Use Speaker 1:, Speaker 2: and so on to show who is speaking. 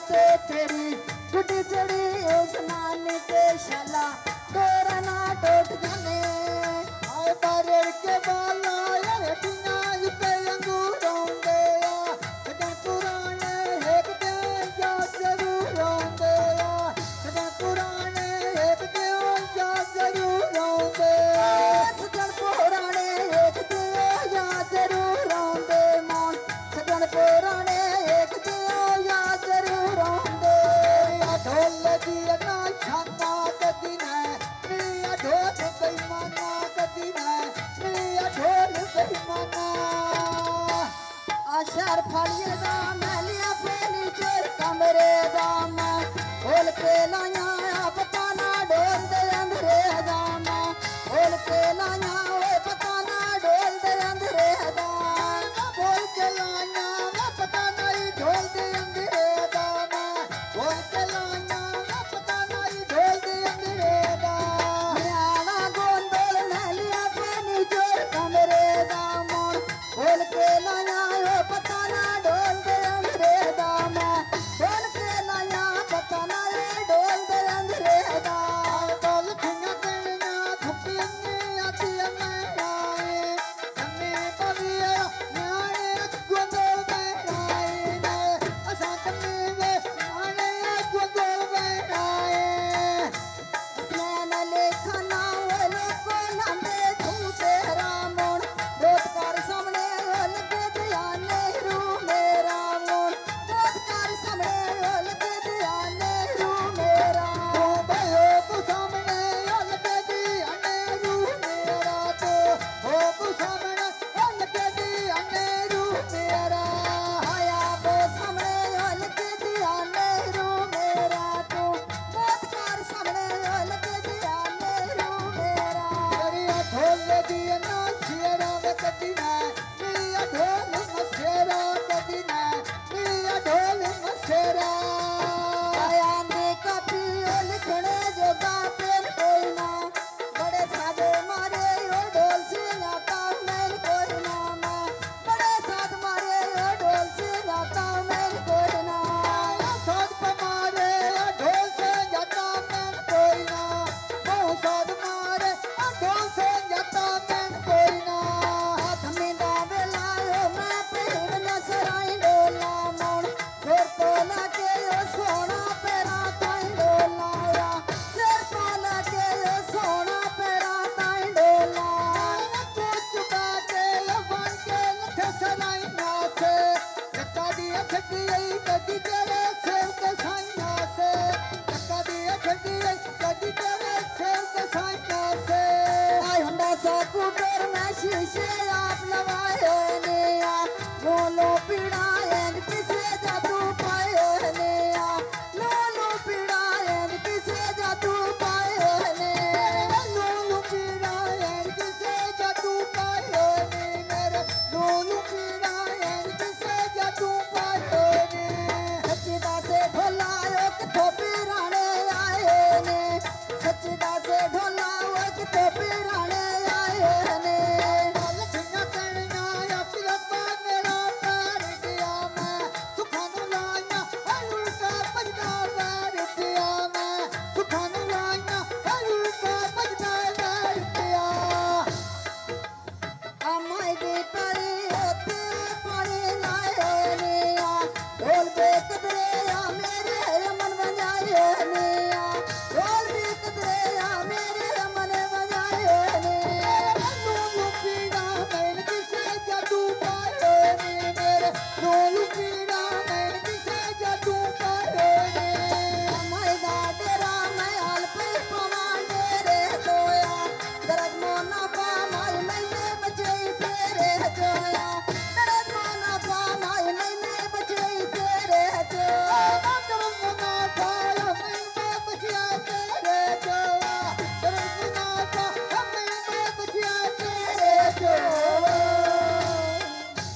Speaker 1: ते तेरी गुड्डी चढ़ी उस नानी के शाला तोरा ना टूट जाने
Speaker 2: आए बारे के बाला यार टीना पे अंगूरों दे सजन पुराने एक दे या जरूर आंदे सजन पुराने एक दे या जरूर आंदे
Speaker 1: सजन पुराने एक दे या जरूर आंदे मन सजन पुराने एक दे या जरूर आंदे
Speaker 2: ढोल दी ना छाना कदी ने मिलिया ढोल बेईमाना कदी ने मिलिया ढोल बेईमाना
Speaker 1: आशर फाड़िए दा मैं लिया फेली चोर कमरे दा मैं खोल के लाया पता ना ढोल दे अंधेरे दा मैं खोल के लाया ओए पता ना ढोल दे अंधेरे दा
Speaker 2: बोल के लाया पता नहीं ढोल दे अंधेरे दा बोल के लाया पता नहीं ढोल दे अंधेरे दा
Speaker 1: न्याणा गोंदल मैं लिया फेली चोर कमरे दा मैं खोल के लाया ओए पता ना ढोल दे अंधेरे दा मैं खोल के लाया पता ना ढोल दे अंधेरे दा
Speaker 2: बोल खिंगा तेना धुपी आती मैं आए अन्ने बविया न्याय गोंदल में आए ने असांत में वे आने गोंदल में आए
Speaker 1: नैन लेखना वो लोको लांदे तू तेरा मोन रोजगार सामने लगे दिया नेहरू मेरा मोन रोजगार सामने लगे दिया नेहरू मेरा
Speaker 2: तू भयो तू सामने लगे दी अनेरू मेरा तो हो तू सामने लगे दी अनेरू मेरा
Speaker 1: आया वो सामने लगे दिया नेहरू मेरा तू रोजगार सामने लगे दिया नेहरू मेरा
Speaker 2: तेरिया ढोल दी ना शेरा वे कदी ना मेरिया ढोल मसेरा कदी ना मेरिया ढोल मसेरा
Speaker 1: आया ने काफी लिखने जोगा पेन कोई ना बड़े सादे मारे ओ ढोल से नाता मैं कोई ना मैं बड़े साद मारे ओ ढोल से नाता मैं कोई ना
Speaker 2: साध पमारे ढोल से जाता मैं कोई ना बहु साध मारे ढोल से जाता मैं कोई ना
Speaker 1: हाथ में दावे लायो मैं पहन न सराई डोला मोन सिर पोला के ओ सोना पेरा ताई डोलाया सिर पोला के ओ सोना पेरा ताई डोला
Speaker 2: को चुका के लवन के लथे सनाई ना से लका दी छटी आई कदी तेरे सेव के साइना से लका दी छटी आई कदी तेरे सेव के साइना से
Speaker 1: आई हुंडा सा कूटर में शीशे आप लवायो